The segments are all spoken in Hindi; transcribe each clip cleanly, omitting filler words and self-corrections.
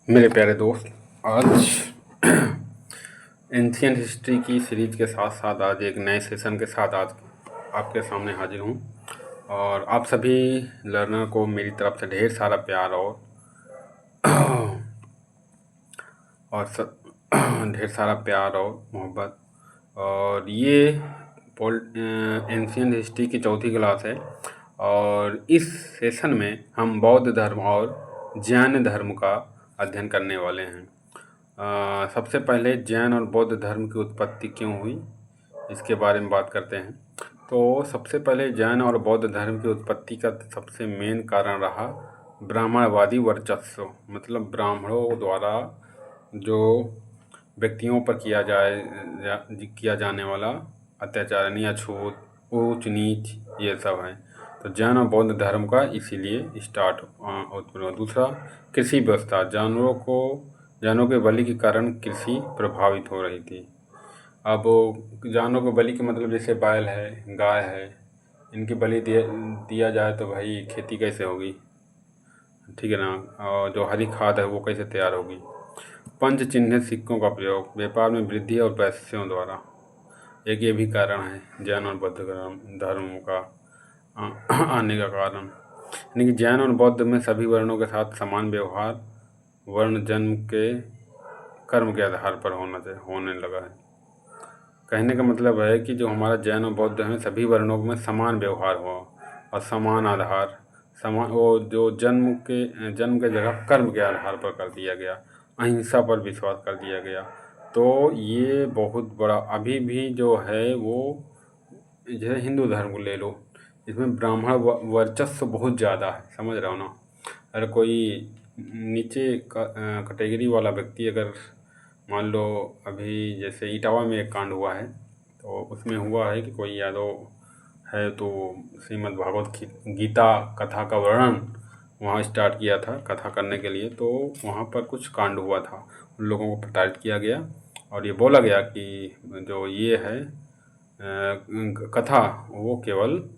मेरे प्यारे दोस्त, आज एंशियंट हिस्ट्री की सीरीज के साथ साथ आज एक नए सेशन के साथ आज आपके सामने हाजिर हूँ। और आप सभी लर्नर को मेरी तरफ से ढेर सारा प्यार और ढेर सारा प्यार और मोहब्बत। और ये एंशियंट हिस्ट्री की चौथी क्लास है और इस सेशन में हम बौद्ध धर्म और जैन धर्म का अध्ययन करने वाले हैं। सबसे पहले जैन और बौद्ध धर्म की उत्पत्ति क्यों हुई, इसके बारे में बात करते हैं। तो सबसे पहले जैन और बौद्ध धर्म की उत्पत्ति का सबसे मेन कारण रहा ब्राह्मणवादी वर्चस्व, मतलब ब्राह्मणों द्वारा जो व्यक्तियों पर किया जाने वाला अत्याचार यानी अछूत, ऊंच नीच, ये सब है। तो जैन और बौद्ध धर्म का इसीलिए स्टार्ट उत्पन्न हुआ। दूसरा, कृषि व्यवस्था। जानवरों के बलि के कारण कृषि प्रभावित हो रही थी। अब जानवरों के बलि के मतलब जैसे बैल है, गाय है, इनकी बलि दिया जाए तो भाई खेती कैसे होगी, ठीक है ना। और जो हरी खाद है वो कैसे तैयार होगी। पंच चिन्हित सिक्कों का प्रयोग, व्यापार में वृद्धि और पैसों द्वारा, एक ये भी कारण है जैन और बौद्ध धर्म का आने का कारण। यानी कि जैन और बौद्ध में सभी वर्णों के साथ समान व्यवहार वर्ण जन्म के कर्म के आधार पर होने लगा है। कहने का मतलब है कि जो हमारा जैन और बौद्ध में सभी वर्णों में समान व्यवहार हुआ और समान आधार, समान वो जो जन्म के जगह कर्म के आधार पर कर दिया गया, अहिंसा पर विश्वास कर दिया गया। तो ये बहुत बड़ा अभी भी जो है वो जैसे हिंदू धर्म को ले लो, इसमें ब्राह्मण वर्चस्व बहुत ज़्यादा है, समझ रहे हो ना। अगर कोई नीचे कैटेगरी वाला व्यक्ति अगर मान लो अभी जैसे इटावा में एक कांड हुआ है, तो उसमें हुआ है कि कोई यादव है तो श्रीमद् भागवत गीता कथा का वर्णन वहाँ स्टार्ट किया था कथा करने के लिए। तो वहाँ पर कुछ कांड हुआ था, उन लोगों को प्रताड़ित किया गया और ये बोला गया कि जो ये है कथा वो केवल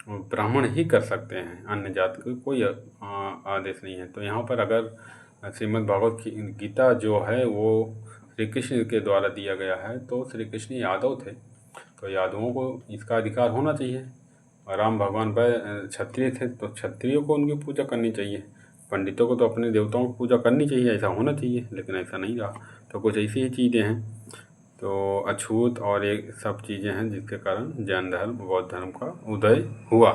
ब्राह्मण ही कर सकते हैं, अन्य जाति को कोई आदेश नहीं है। तो यहाँ पर अगर श्रीमद् भागवत गीता जो है वो श्री कृष्ण के द्वारा दिया गया है, तो श्री कृष्ण यादव थे तो यादवों को इसका अधिकार होना चाहिए। और राम भगवान क्षत्रिय थे तो क्षत्रियों को उनकी पूजा करनी चाहिए, पंडितों को तो अपने देवताओं की पूजा करनी चाहिए, ऐसा होना चाहिए। लेकिन ऐसा नहीं रहा, तो कुछ ऐसी ही चीज़ें हैं। तो अछूत और ये सब चीज़ें हैं जिसके कारण जैन धर्म बौद्ध धर्म का उदय हुआ।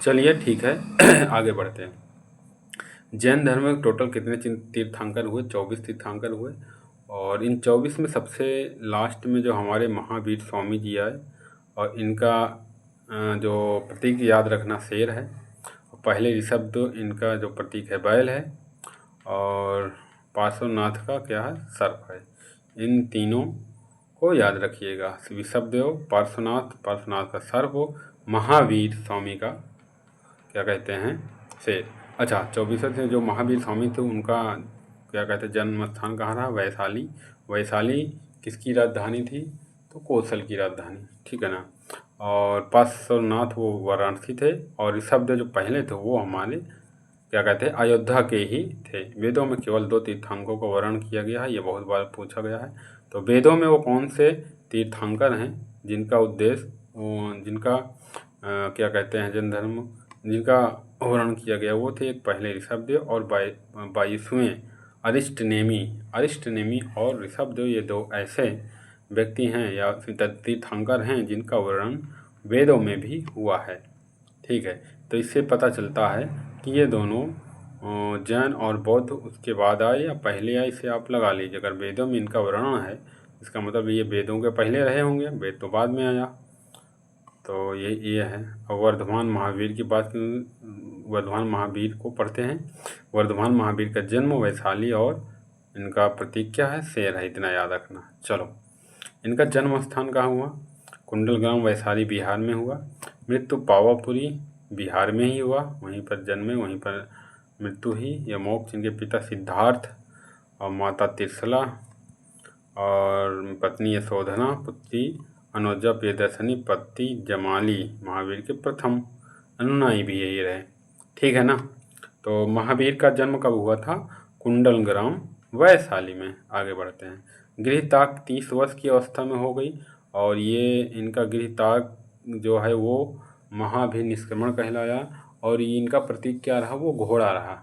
चलिए ठीक है आगे बढ़ते हैं। जैन धर्म में टोटल कितने तीर्थंकर हुए? 24 तीर्थंकर हुए। और इन 24 में सबसे लास्ट में जो हमारे महावीर स्वामी जी आए और इनका जो प्रतीक याद रखना शेर है, और पहले ऋषभ इनका जो प्रतीक है बैल है, और पार्श्वनाथ का क्या है? सर्प है। इन तीनों को याद रखिएगा, ऋषभदेव, पार्श्वनाथ का सर्प, महावीर स्वामी का क्या कहते हैं? शेर। अच्छा, 24 से जो महावीर स्वामी थे उनका क्या कहते हैं जन्म स्थान कहाँ रहा? वैशाली। वैशाली किसकी राजधानी थी? तो कौशल की राजधानी, ठीक है ना। और पार्श्वनाथ वो वाराणसी थे, और ऋषभदेव जो पहले थे वो हमारे क्या कहते हैं अयोध्या के ही थे। वेदों में केवल 2 तीर्थंकरों का वर्णन किया गया है, ये बहुत बार पूछा गया है। तो वेदों में वो कौन से तीर्थंकर हैं जिनका उद्देश्य जिनका क्या कहते हैं जैन धर्म जिनका वर्णन किया गया? वो थे एक पहले ऋषभदेव और 22वें अरिष्टनेमी और ऋषभदेव। ये 2 ऐसे व्यक्ति हैं या तीर्थंकर हैं जिनका वर्णन वेदों में भी हुआ है, ठीक है। तो इससे पता चलता है कि ये दोनों जैन और बौद्ध उसके बाद आए या पहले आए, इसे आप लगा लीजिए। अगर वेदों में इनका वर्णन है इसका मतलब ये वेदों के पहले रहे होंगे, वेद तो बाद में आया। तो ये है। और वर्धमान महावीर की बात, वर्धमान महावीर को पढ़ते हैं। वर्धमान महावीर का जन्म वैशाली और इनका प्रतीक क्या है? शेर है, इतना याद रखना। चलो, इनका जन्म स्थान कहाँ हुआ? कुंडलग्राम वैशाली बिहार में हुआ। मृत्यु पावापुरी बिहार में ही हुआ, वहीं पर जन्मे वहीं पर मृत्यु ही। या मोक्ष इनके पिता सिद्धार्थ और माता तिरसला और पत्नी यशोधना, पुत्री अनुजा, प्रियदर्शनी, पति जमाली महावीर के प्रथम अनुयायी भी यही रहे, ठीक है ना। तो महावीर का जन्म कब हुआ था? कुंडलग्राम वैशाली में। आगे बढ़ते हैं। गृहत्याग 30 वर्ष की अवस्था में हो गई और ये इनका गृहत्याग जो है वो महाभिनिष्क्रमण कहलाया और ये इनका प्रतीक क्या रहा, वो घोड़ा रहा।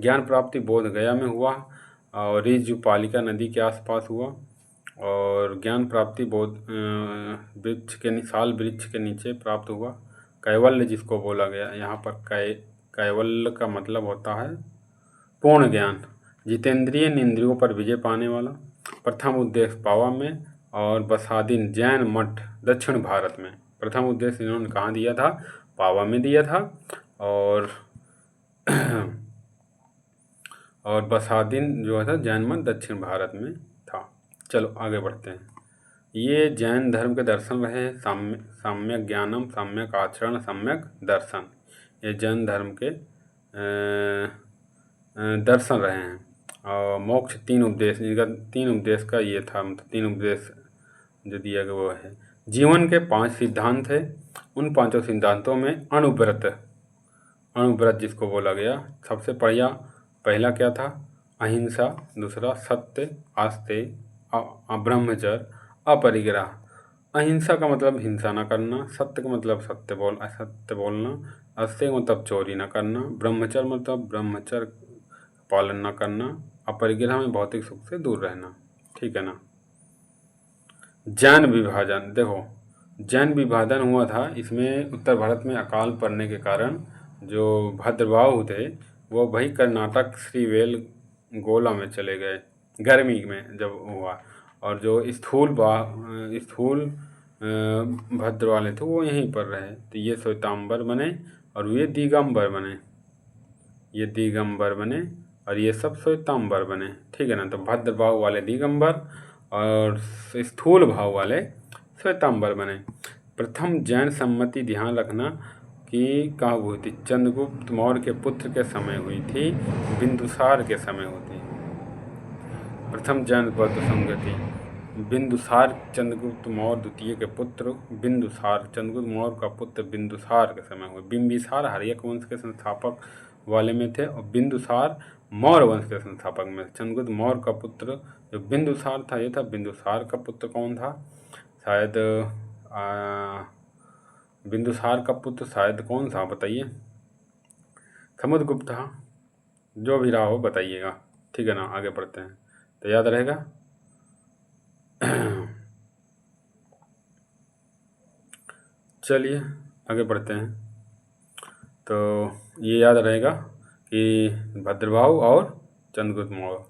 ज्ञान प्राप्ति बोध गया में हुआ और ऋजुपालिका नदी के आसपास हुआ और ज्ञान प्राप्ति बोध वृक्ष के साल वृक्ष के नीचे प्राप्त हुआ। कैवल्य जिसको बोला गया, यहाँ पर कैवल्य का मतलब होता है पूर्ण ज्ञान। जितेंद्रिय इंद्रियों पर विजय पाने वाला। प्रथम उद्देश्य पावा में और बसादीन जैन मठ दक्षिण भारत में। प्रथम उद्देश्य इन्होंने कहाँ दिया था, पावा में दिया था और और बसादीन जो था जैन मठ दक्षिण भारत में था। चलो आगे बढ़ते हैं। ये जैन धर्म के दर्शन रहे हैं। सम्यक ज्ञानम, सम्यक आचरण, सम्यक दर्शन, ये जैन धर्म के दर्शन रहे हैं। और मोक्ष 3 उपदेश, इनका 3 उपदेश का ये था, मतलब 3 उपदेश जो दिया गया वो है। जीवन के 5 सिद्धांत थे। उन 5 सिद्धांतों में अणुव्रत जिसको बोला गया, सबसे पहला क्या था, अहिंसा। दूसरा सत्य, आस्ते, ब्रह्मचर्य, अपरिग्रह। अहिंसा का मतलब हिंसा न करना, सत्य का मतलब सत्य बोलना, आस्ते का मतलब चोरी न करना, ब्रह्मचर्य मतलब ब्रह्मचर्य पालन न करना, अपरिग्रह में भौतिक सुख से दूर रहना। ठीक है ना। जैन विभाजन, देखो जैन विभाजन हुआ था, इसमें उत्तर भारत में अकाल पड़ने के कारण जो भद्रबाहु थे वो वही कर्नाटक श्रीवेल गोला में चले गए गर्मी में जब हुआ, और जो स्थूल भद्र वाले थे वो यहीं पर रहे, तो ये श्वेतांबर बने और ये दिगंबर बने और ये सब श्वेतांबर बने। ठीक है ना। तो भद्र भाव वाले दिगंबर और स्थूल भाव वाले श्वेतांबर बने। प्रथम जैन सम्मति ध्यान रखना कि कहाँ हुई थी, चंद्रगुप्त मौर्य के पुत्र के समय हुई थी, बिंदुसार के समय हुई थी। प्रथम जैन बौद्ध संगति बिंदुसार, चंद्रगुप्त मौर्य द्वितीय के पुत्र बिंदुसार, चंद्रगुप्त मौर्य का पुत्र बिंदुसार के समय हुए। बिंबिसार हर्यक वंश के संस्थापक वाले में थे और बिंदुसार मौर्य वंश के संस्थापक में। चंद्रगुप्त मौर्य का पुत्र जो बिंदुसार था, ये था। बिंदुसार का पुत्र कौन था, शायद बिंदुसार का पुत्र शायद कौन था बताइए, समुद्रगुप्त था, जो भी रहा हो बताइएगा। ठीक है ना। आगे बढ़ते हैं तो याद रहेगा। चलिए आगे बढ़ते हैं। तो ये याद रहेगा कि भद्रभाव और चंद्रगुप्त मौर्य।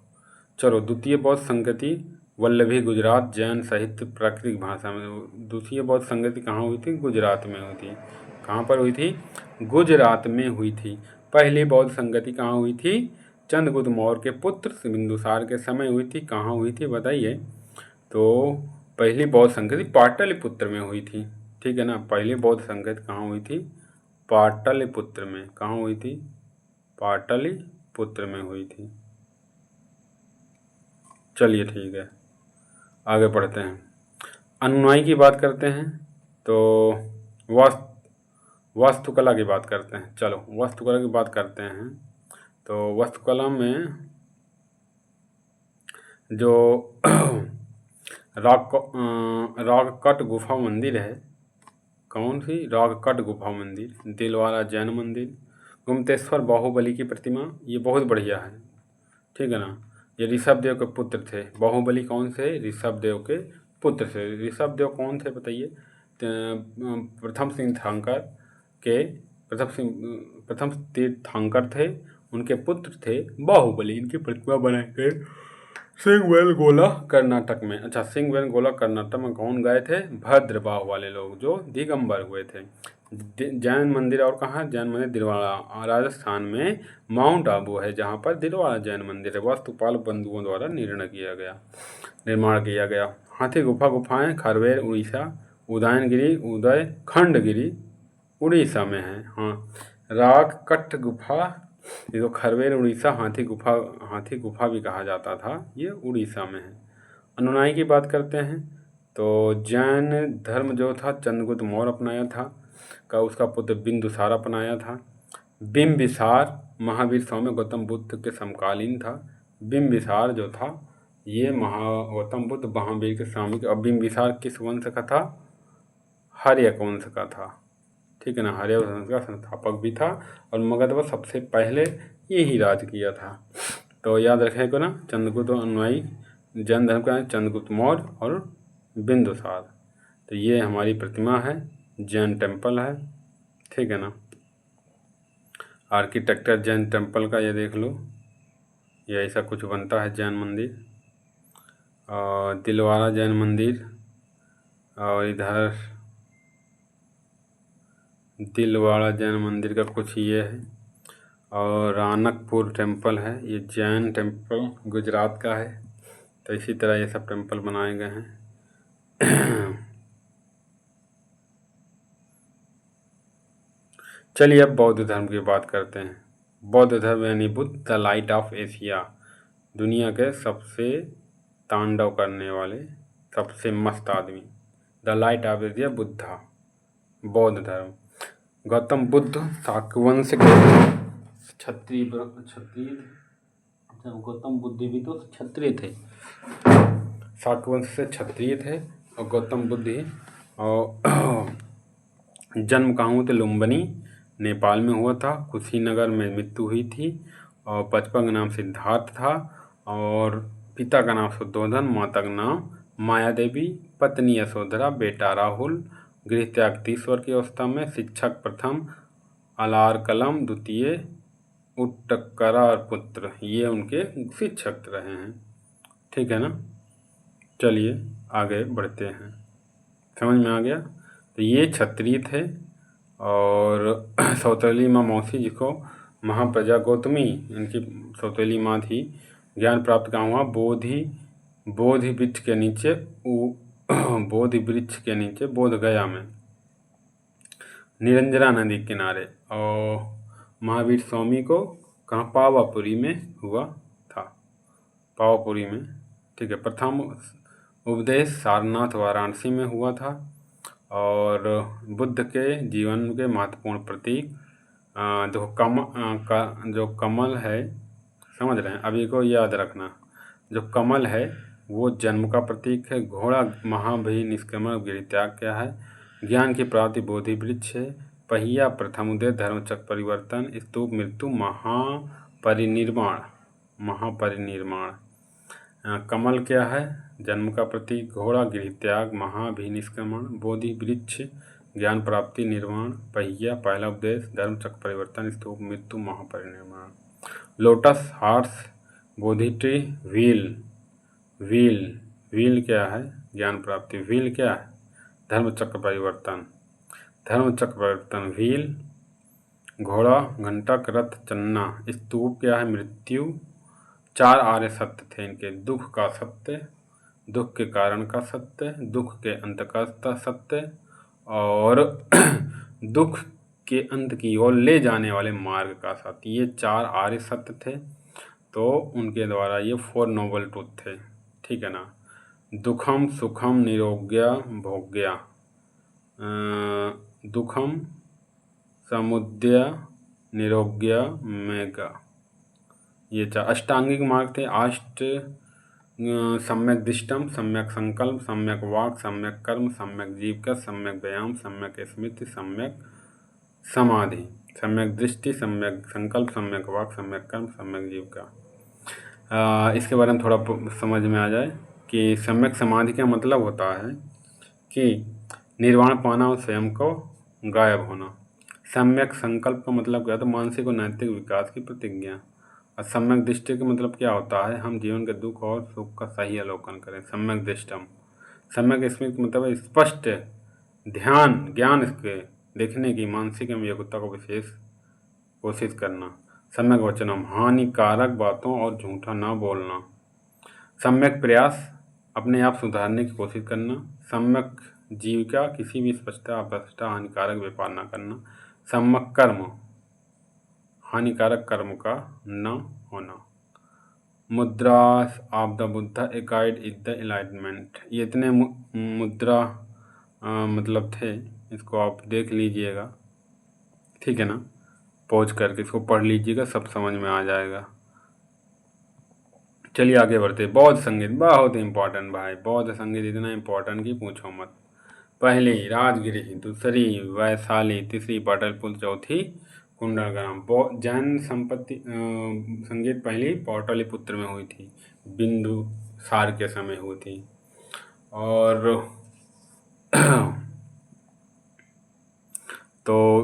चलो, द्वितीय बौद्ध संगति वल्लभी गुजरात जैन साहित्य प्राकृतिक भाषा में। द्वितीय बौद्ध संगति कहाँ हुई थी, गुजरात में हुई थी। कहाँ पर हुई थी, गुजरात में हुई थी। पहली बौद्ध संगति कहाँ हुई थी, चंद्रगुप्त मौर्य के पुत्र बिंदुसार के समय हुई थी। कहाँ हुई थी बताइए। तो पहली बौद्ध संगति पाटलिपुत्र में हुई थी। ठीक है ना। पहली बौद्ध संगति कहाँ हुई थी, पाटलिपुत्र में। कहाँ हुई थी, पाटलिपुत्र में हुई थी। चलिए ठीक है, आगे बढ़ते हैं। अनुयायी की बात करते हैं तो वास्तुकला की बात करते हैं। चलो वास्तुकला की बात करते हैं। तो वास्तुकला में जो रागकट गुफा मंदिर है, कौन सी, रागकट गुफा मंदिर, दिलवाड़ा जैन मंदिर, गुमतेश्वर बाहुबली की प्रतिमा, ये बहुत बढ़िया है। ठीक है ना। ये ऋषभदेव के पुत्र थे। बाहुबली कौन से, ऋषभदेव के पुत्र थे। ऋषभदेव कौन थे बताइए, प्रथम तीर्थंकर थे, उनके पुत्र थे बाहुबली। इनकी प्रतिमा बनाकर सिंगवेलगोला कर्नाटक में। अच्छा, सिंगवेलगोला कर्नाटक में कौन गए थे, भद्रबाहु वाले लोग जो दिगंबर हुए थे। जैन मंदिर और कहाँ, जैन मंदिर दिलवाड़ा राजस्थान में माउंट आबू है, जहाँ पर दिलवाड़ा जैन मंदिर है। वास्तुपाल बंधुओं द्वारा निर्माण किया गया। हाथी गुफाएं खरवेर उड़ीसा, उदय खंडगिरी उड़ीसा में है। हाँ, रागकट गुफा, ये तो खरवेर उड़ीसा, हाथी गुफा भी कहा जाता था, ये उड़ीसा में है। अनुयायी की बात करते हैं तो जैन धर्म जो था चंद्रगुप्त मौर्य अपनाया था, का उसका पुत्र बिंदुसार अपनाया था। बिंबिसार महावीर स्वामी गौतम बुद्ध के समकालीन था। बिंबिसार जो था ये गौतम बुद्ध महावीर के स्वामी के। और बिंबिसार किस वंश का था? हर्यक वंश का था, ठीक है ना। हर्यक वंश का संस्थापक भी था और मगध पर सबसे पहले यही राज किया था। तो याद रखेगा ना, चंद्रगुप्त अनुयायी जैन धर्म का चंद्रगुप्त मौर्य और बिंदुसार। तो ये हमारी प्रतिमा है, जैन टेम्पल है, ठीक है ना। आर्किटेक्चर जैन टेम्पल का ये देख लो, ये ऐसा कुछ बनता है जैन मंदिर। और दिलवाड़ा जैन मंदिर, और इधर दिलवाड़ा जैन मंदिर का कुछ ये है। और रानकपुर टेम्पल है, ये जैन टेम्पल गुजरात का है। तो इसी तरह ये सब टेम्पल बनाए गए हैं। चलिए अब बौद्ध धर्म की बात करते हैं। बौद्ध धर्म यानी Buddha the light of Asia, दुनिया के सबसे तांडव करने वाले सबसे मस्त आदमी, the light of Asia Buddha. बौद्ध धर्म, गौतम बुद्ध शाक्य वंश के क्षत्रिय गौतम बुद्ध भी तो क्षत्रिय थे, शाक्य वंश से क्षत्रिय थे। और गौतम बुद्ध ही और जन्म कहाँ हुआ था? लुम्बिनी नेपाल में हुआ था। कुशीनगर में मृत्यु हुई थी। और बचपन का नाम सिद्धार्थ था। और पिता का नाम शुद्धोधन, माता का नाम माया देवी, पत्नी यशोधरा, बेटा राहुल। गृह त्याग 30 वर्ष की अवस्था में। शिक्षक प्रथम अलार कलम, द्वितीय उट्टकरा और पुत्र, ये उनके शिक्षक रहे हैं, ठीक है ना। चलिए आगे बढ़ते हैं, समझ में आ गया। तो ये क्षत्रिय थे। और सौतेली माँ मौसी, जिसको महाप्रजा गौतमी इनकी सौतेली माँ थी। ज्ञान प्राप्त कहाँ हुआ? बोधि वृक्ष के नीचे, बोधि वृक्ष के नीचे बोध गया में, निरंजरा नदी किनारे। और महावीर स्वामी को कहाँ? पावापुरी में हुआ था, पावापुरी में, ठीक है। प्रथम उपदेश सारनाथ वाराणसी में हुआ था। और बुद्ध के जीवन के महत्वपूर्ण प्रतीक जो कमल है, समझ रहे हैं? अभी को याद रखना, जो कमल है वो जन्म का प्रतीक है। घोड़ा महाभय निष्क्रमण गिरित्याग क्या है? ज्ञान की प्राप्ति बोधि वृक्ष है। पहिया प्रथम उदय धर्मचक्र परिवर्तन। स्तूप मृत्यु महापरिनिर्वाण, महापरिनिर्वाण। कमल क्या है? जन्म का प्रतीक। घोड़ा गृहत्याग, महाभिनिष्क्रमण, बोधि वृक्ष ज्ञान प्राप्ति निर्वाण, पहिया पहला उपदेश, धर्म चक्र परिवर्तन, स्तूप मृत्यु महापरिनिर्वाण। लोटस हार्स, बोधि ट्री, व्हील क्या है? ज्ञान प्राप्ति। व्हील क्या है? धर्म चक्र परिवर्तन, व्हील। घोड़ा घंटक, रथ चन्ना। स्तूप क्या है? मृत्यु। 4 आर्य सत्य थे इनके। दुख का सत्य, दुख के कारण का सत्य, दुख के अंत का सत्य, और दुख के अंत की ओर ले जाने वाले मार्ग का सत्य। ये 4 आर्य सत्य थे। तो उनके द्वारा ये 4 नोबल ट्रूथ थे, ठीक है ना। दुखम सुखम निरोग्या भोग्या, दुखम समुद्या निरोग्या मेगा, ये 4 अष्टांगिक मार्ग थे। सम्यक दृष्टम, सम्यक संकल्प, सम्यक वाक, सम्यक कर्म, सम्यक जीविका, सम्यक व्यायाम, सम्यक स्मृति, सम्यक समाधि। सम्यक दृष्टि, सम्यक संकल्प, सम्यक वाक, सम्यक कर्म, सम्यक जीविका। इसके बारे में थोड़ा समझ में आ जाए कि सम्यक समाधि का मतलब होता है कि निर्वाण पाना और स्वयं को गायब होना। सम्यक संकल्प का मतलब क्या? तो मानसिक और नैतिक विकास की प्रतिज्ञा। और सम्यक दृष्टि का मतलब क्या होता है? हम जीवन के दुख और सुख का सही अवलोकन करें, सम्यक दृष्टम। सम्यक स्मृति मतलब स्पष्ट ध्यान, ज्ञान इसके देखने की मानसिक एवं योग्यता को विशेष कोशिश करना। सम्यक वचनम, हानिकारक बातों और झूठा ना बोलना। सम्यक प्रयास, अपने आप सुधारने की कोशिश करना। सम्यक जीविका, किसी भी स्पष्टता अपस्पष्टता हानिकारक व्यापार न करना। सम्यक कर्म, हानिकारक कर्म का न होना। मुद्रा of the Buddha, a guide is the enlightenment. ये इतने मुद्रा मतलब थे, इसको आप देख लीजिएगा, ठीक है ना। पॉज करके इसको पढ़ लीजिएगा, सब समझ में आ जाएगा। चलिए आगे बढ़ते। बौद्ध संगीत बहुत इम्पोर्टेंट भाई, बौद्ध संगीत इतना इम्पोर्टेंट कि पूछो मत। पहली राजगिरी, दूसरी वैशाली, तीसरी पाटलिपुत्र, चौथी कुंडलग्राम। जैन संपत्ति संगीत पहली पाटलिपुत्र में हुई थी, बिंदुसार के समय हुई थी। और तो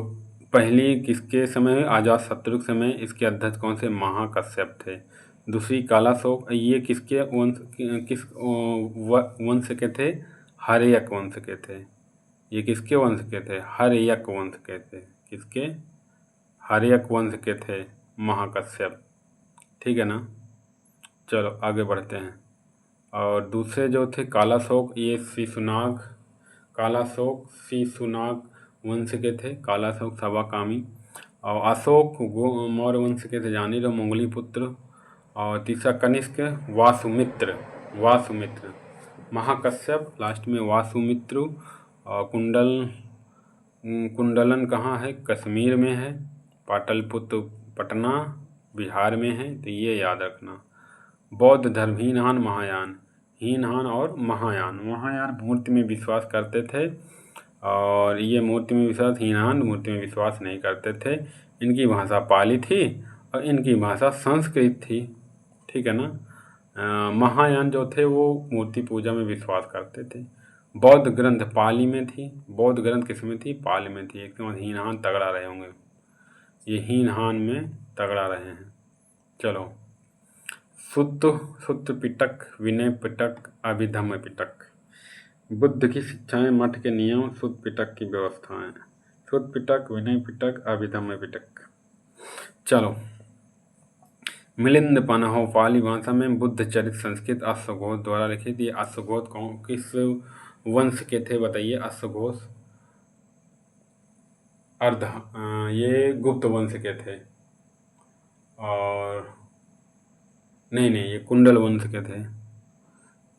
पहली किसके समय? अजातशत्रु के समय। इसके अध्यक्ष कौन से? महाकश्यप थे। दूसरी कालाशोक, ये किसके वंश, किस वंश के थे? हर्यक वंश के थे। ये किसके वंश के थे? हर्यक वंश के थे। किसके? हर्यक वंश के थे महाकश्यप। ठीक है ना। चलो आगे बढ़ते हैं। और दूसरे जो थे कालाशोक, ये शिशुनाग, कालाशोक शिशुनाग वंश के थे, कालाशोक सवाकामी। और अशोक मौर्य वंश के थे, जानी रहो, मंगली पुत्र। और तीसरा कनिष्क वासुमित्र, वासुमित्र। महाकश्यप लास्ट में वासुमित्र। और कुंडलन कहाँ है? कश्मीर में है। पाटलिपुत्र पटना बिहार में है, तो ये याद रखना। बौद्ध धर्म हीनयान महायान, हीनयान और महायान। महायान मूर्ति में विश्वास करते थे और ये मूर्ति में विश्वास, हीनयान मूर्ति में विश्वास नहीं करते थे। इनकी भाषा पाली थी और इनकी भाषा संस्कृत थी। ठीक है ना। महायान जो थे वो मूर्ति पूजा में विश्वास करते थे। बौद्ध ग्रंथ पाली में थी। बौद्ध ग्रंथ किस में थी? पाली में थी। एकदम हीनयान तगड़ा रहे होंगे, ये हीनयान में तगड़ा रहे हैं। चलो, सूत्र पिटक, विनय पिटक, अभिधम्म पिटक। बुद्ध की शिक्षाएं, मठ के नियम, सूत्र पिटक की व्यवस्थाएं। सूत्र पिटक, विनय पिटक, अभिधम्म पिटक। चलो, मिलिंद पन्ह पाली भाषा में, बुद्ध चरित संस्कृत अश्वघोष द्वारा लिखित। ये अश्वघोष किस वंश के थे बताइए? अश्वघोष ये गुप्त वंश के थे। और नहीं, ये कुंडल वंश के थे,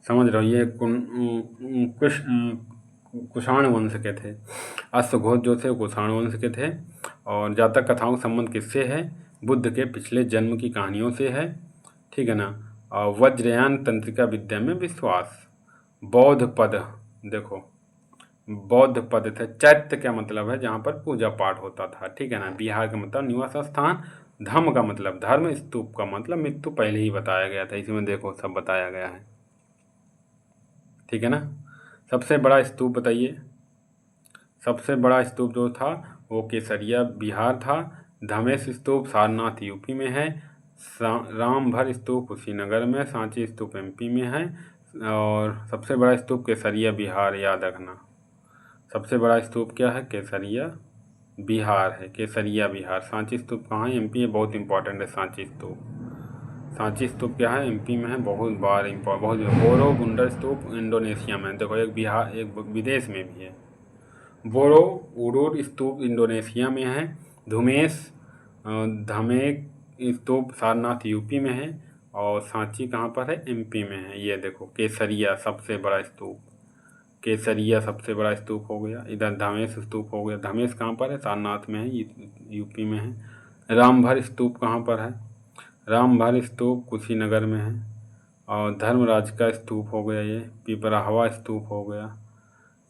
समझ रहे हो। ये कुषाण वंश के थे। अश्वघोष जो थे कुषाण वंश के थे। और जातक कथाओं का संबंध किससे है? बुद्ध के पिछले जन्म की कहानियों से है। ठीक है ना। और वज्रयान तंत्रिका विद्या में विश्वास। बौद्ध पद, देखो बौद्ध पद थे। चैत्य क्या मतलब है? जहाँ पर पूजा पाठ होता था। ठीक है ना। बिहार का मतलब निवास स्थान। धम्म का मतलब धर्म। स्तूप का मतलब मृत्यु, पहले ही बताया गया था, इसमें देखो सब बताया गया है। ठीक है ना। सबसे बड़ा स्तूप बताइए? सबसे बड़ा स्तूप जो था वो केसरिया बिहार था। धमेश स्तूप सारनाथ यूपी में है। रामभर स्तूप कुशीनगर में। सांची स्तूप एमपी में है। और सबसे बड़ा स्तूप केसरिया बिहार, याद रखना। सबसे बड़ा स्तूप क्या है? केसरिया बिहार है, केसरिया बिहार। सांची स्तूप कहाँ है? एमपी है, बहुत इंपॉर्टेंट है सांची स्तूप। सांची स्तूप क्या है? एमपी में है, बहुत बार बहुत। बोरोबुंडर स्तूप इंडोनेशिया में, देखो एक बिहार एक विदेश में भी है। बोरोबुडुर स्तूप इंडोनेशिया में है। धमेक स्तूप सारनाथ यूपी में है। और सांची कहाँ पर है? एमपी में है। ये देखो केसरिया सबसे बड़ा स्तूप, केसरिया सबसे बड़ा स्तूप हो गया। इधर धमेश स्तूप हो गया। धमेश कहाँ पर है? सारनाथ में है, यूपी में है। रामभर स्तूप कहाँ पर है? रामभर स्तूप कुशीनगर में है। और धर्मराज का स्तूप हो गया, ये पिपराहवा स्तूप हो गया।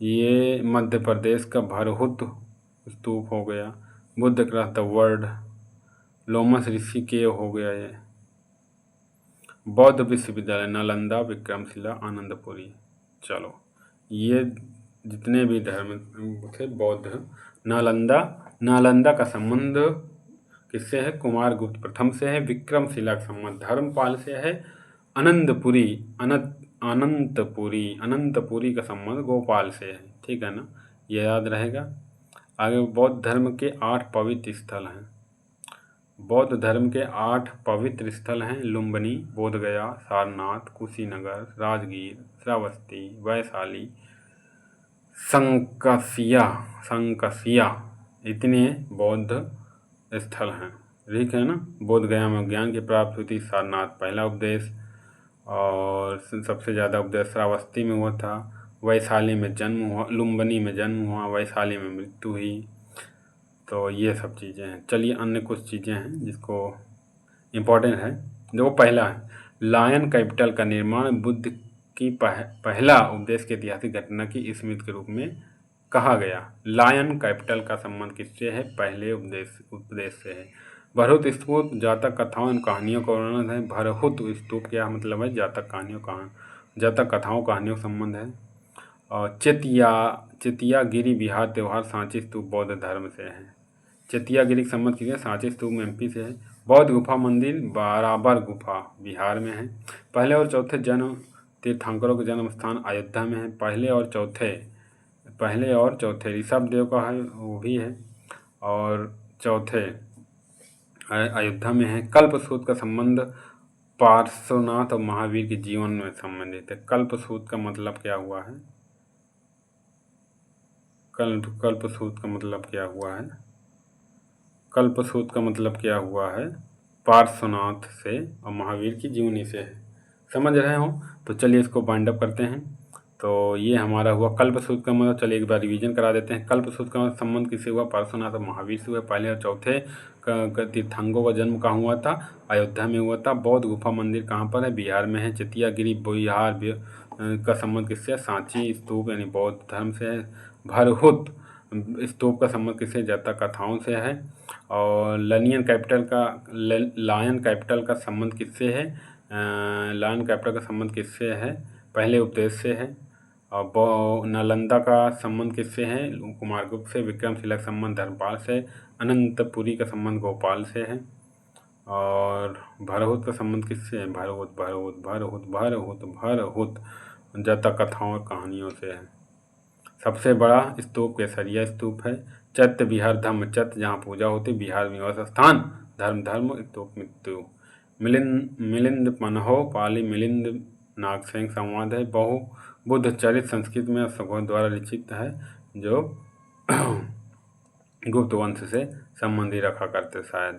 ये मध्य प्रदेश का भरहुत स्तूप हो गया। Buddha cross the world, Lomas Rishi के हो गया। ये बौद्ध विश्वविद्यालय नालंदा, विक्रमशिला, आनंदपुरी। चलो, ये जितने भी धर्म थे बौद्ध। नालंदा का संबंध किससे है? कुमारगुप्त प्रथम से है। विक्रमशिला का संबंध धर्मपाल से है। अनंतपुरी का संबंध गोपाल से है। ठीक है ना, ये याद रहेगा। आगे, बौद्ध धर्म के 8 पवित्र स्थल हैं। बौद्ध धर्म के 8 पवित्र स्थल हैं। लुम्बिनी, बोधगया, सारनाथ, कुशीनगर, राजगीर, श्रावस्ती, वैशाली, संकसिया, इतने बौद्ध स्थल हैं। ठीक है ना। बोधगया में ज्ञान की प्राप्ति हुई थी। सारनाथ पहला उपदेश, और सबसे ज़्यादा उपदेश श्रावस्ती में हुआ था। वैशाली में जन्म हुआ, लुम्बिनी में जन्म हुआ, वैशाली में मृत्यु हुई। तो ये सब चीज़ें हैं। चलिए, अन्य कुछ चीज़ें हैं जिसको इम्पोर्टेंट है। जो पहला है, लायन कैपिटल का निर्माण बुद्ध की पहला उपदेश की ऐतिहासिक घटना की स्मृति के रूप में कहा गया। लायन कैपिटल का संबंध किससे है? पहले उपदेश से है। भरहुत स्तूप जातक कथाओं एवं कहानियों का वर्णन है। भरहुत स्तूप क्या मतलब है? जातक कथाओं कहानियों का संबंध है। और चेतियागिरी बिहार त्योहार सांची स्तूप बौद्ध धर्म से है। चेतियागिरी का संबंध किया सांची स्तूप एमपी से है। बौद्ध गुफा मंदिर बाराबर गुफा बिहार में है। पहले और चौथे जन्म तीर्थंकरों के जन्म स्थान अयोध्या में है। पहले और चौथे ऋषभ देव का है, वो भी है, और चौथे अयोध्या में है। कल्पसूत्र का संबंध पार्श्वनाथ और महावीर के जीवन में संबंधित है। कल्पसूत्र का मतलब क्या हुआ है? कल्पसूत्र का मतलब क्या हुआ है? कल्पसूत्र का मतलब क्या हुआ है? पार्श्वनाथ से और महावीर की जीवनी से है। समझ रहे हो? तो चलिए इसको बाइंड अप करते हैं। तो ये हमारा हुआ कल्पसूत्र का मतलब। चलिए एक बार रिवीजन करा देते हैं। कल्पसूत्र का संबंध किससे हुआ? पार्श्वनाथ और महावीर से हुआ। पहले और चौथे तीर्थंकरों का जन्म कहाँ हुआ था? अयोध्या में हुआ था। बौद्ध गुफा मंदिर कहाँ पर है? बिहार में है। चेतियागिरी बिहार का संबंध किससे? सांची स्तूप यानी बौद्ध धर्म से है। भरहुत स्तूप का संबंध किससे? जातक कथाओं से है। और लायन कैपिटल का संबंध किससे है? लायन कैपिटल का संबंध किससे है? पहले उपदेश से है। और नालंदा का संबंध किससे है? कुमारगुप्त से। विक्रमशिला का संबंध धर्मपाल से। अनंतपुरी का संबंध गोपाल से है। और भरहुत का संबंध किससे है? भरहुत जातक कथाओं और कहानियों से है। सबसे बड़ा स्तूप केसरिया स्तूप है। चैत्य विहार धम्म चैत्य जहाँ पूजा होती, बिहार निवास स्थान धर्म स्तूप मृत्यु। मिलिंद पन्हो पाली मिलिंद नागसेन संवाद है। बहु बुद्ध चरित संस्कृत में अशोक द्वारा लिखित है, जो गुप्त वंश से संबंधी रखा करते शायद।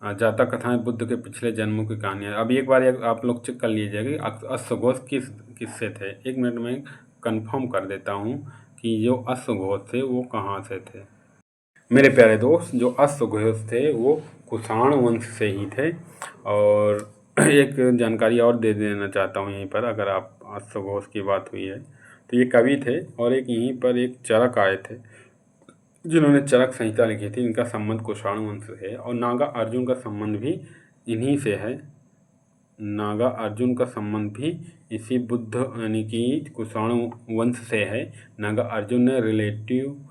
जातक कथाएं बुद्ध के पिछले जन्मों की कहानियाँ। अब एक बार आप लोग चेक कर लीजिएगा कि अश्वघोष किससे थे। एक मिनट में कंफर्म कर देता हूँ कि जो अश्वघोष थे वो कहाँ से थे। मेरे प्यारे दोस्त, जो अश्वघोष थे वो कुषाण वंश से ही थे। और एक जानकारी और दे देना चाहता हूँ यहीं पर, अगर आप अश्वघोष की बात हुई है तो ये कवि थे। और एक यहीं पर एक चरक आए थे जिन्होंने चरक संहिता लिखी थी। इनका संबंध कुषाण वंश से है। और नागा अर्जुन का संबंध भी इन्हीं से है। नागा अर्जुन का संबंध भी इसी बुद्ध यानी कि कुषाण वंश से है। नागा अर्जुन ने रिलेटिव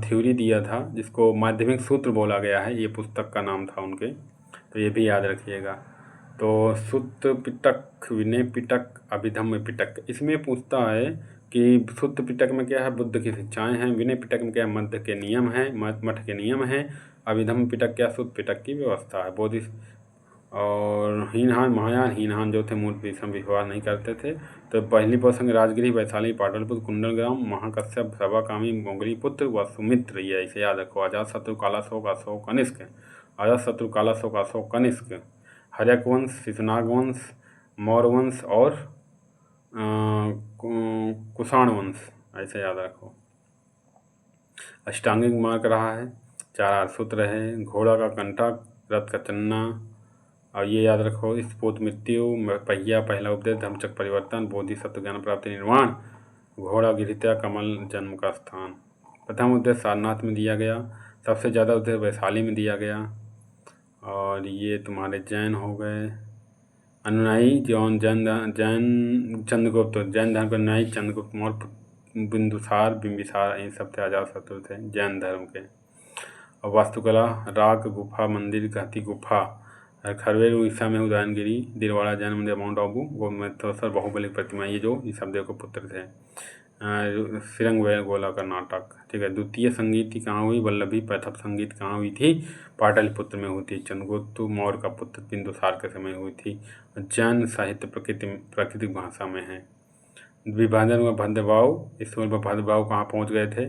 थ्योरी दिया था, जिसको माध्यमिक सूत्र बोला गया है। ये पुस्तक का नाम था उनके, तो ये भी याद रखिएगा। तो सुत्त पिटक, विनय पिटक, अभिधम्म पिटक, इसमें पूछता है कि सुत्त पिटक में क्या है? बुद्ध की शिक्षाएं हैं। विनय पिटक में क्या है? मध्य के नियम हैं, मठ के नियम हैं। अभिधम्म पिटक क्या? सुत्त पिटक की व्यवस्था है। बोधि और हीनहान महायान हीनहान जो थे मूल विश्वास नहीं करते थे। तो पहली प्रसंग राजगिरी, वैशाली, पाटलिपुत्र, कुंडलग्राम, महाकश्यप, सभाकामी, मोंगली पुत्र व सुमित्र। ये ऐसे याद रखो। अजातशत्रु, कालाशोक, अशोक, कनिष्क। अजातशत्रु, कालाशोक, अशोक, कनिष्क। हर्यक वंश, शिशुनाग वंश, मौर्य वंश और कुषाण वंश, ऐसे याद रखो। अष्टांगिक मार्ग रहा है। 4 आर्सूत्र है। घोड़ा का कंटक, रथ का चन्ना, और ये याद रखो। स्फोट मृत्यु, पहिया पहला उपदेश, धर्मचक्र परिवर्तन, बोधिसत्व ज्ञान प्राप्ति निर्वाण, घोड़ा गिरहित्या, कमल जन्म का स्थान। प्रथम उपदेश सारनाथ में दिया गया। सबसे ज़्यादा उपदेश वैशाली में दिया गया। और ये तुम्हारे जैन हो गए। अनुयायी जैन चंद्रगुप्त, जैन धर्म के अनुयायी चंद्रगुप्त मौर्य, बिंबिसार ये सब थे अजातशत्रु थे जैन धर्म के। और वास्तुकला, राग गुफा मंदिर, घाटी गुफा, खरवेल उड़ीसा में, उदयनगिरी, दिलवाड़ा जैन मंदिर, माउंट आबू, गोमेश्वर, बाहुबली प्रतिमा, ये जो ऋषभदेव के पुत्र थे। सिरंग गोला का नाटक, ठीक है। द्वितीय संगीति कहाँ हुई? वल्लभी पैथप संगीत कहाँ हुई थी? पाटलिपुत्र में हुई थी। चंद्रगुप्त मौर्य का पुत्र बिंदुसार के समय हुई थी। जैन साहित्य प्राकृतिक भाषा में है। विभाजन हुआ भद्रभाव, स्थूल भद्रभाव कहाँ पहुँच गए थे?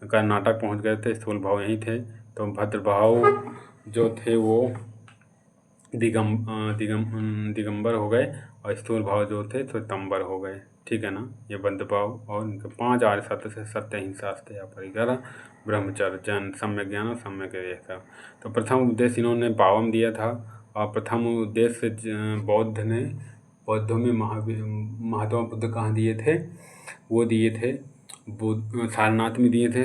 कर्नाटक पहुँच गए थे। स्थूल भाव यहीं थे। तो भद्रभाव जो थे वो दिगंबर हो गए, और स्थूल भाव जो थे श्वेतांबर हो गए, ठीक है ना। ये बद्धभाव और इनके 5 आर्य सत्य से सत्य अहिंसा अस्तेय परिग्रह ब्रह्मचर्य जैन सम्यक ज्ञान और सम्यक विवेक। तो प्रथम उपदेश इन्होंने 52 दिया था। प्रथम उद्देश्य बौद्धों में महात्मा बुद्ध कहाँ दिए थे, वो दिए थे सारनाथ में दिए थे।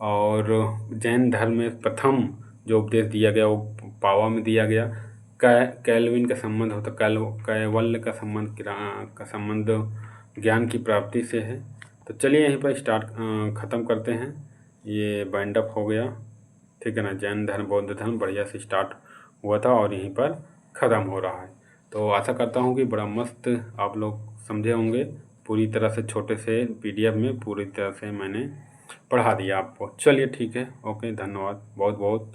और जैन धर्म में प्रथम जो उपदेश दिया गया वो पावा में दिया गया। कैल्विन का संबंध होता कैवल्य का संबंध ज्ञान की प्राप्ति से है। तो चलिए यहीं पर ख़त्म करते हैं। ये बाइंड अप हो गया, ठीक है ना। जैन धर्म बौद्ध धर्म बढ़िया से स्टार्ट हुआ था और यहीं पर ख़त्म हो रहा है। तो आशा करता हूँ कि बड़ा मस्त आप लोग समझे होंगे। पूरी तरह से छोटे से PDF में पूरी तरह से मैंने पढ़ा दिया आपको। चलिए ठीक है, ओके, धन्यवाद बहुत बहुत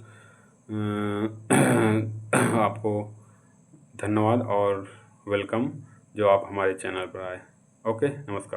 आपको धन्यवाद और वेलकम जो आप हमारे चैनल पर आए। ओके, नमस्कार।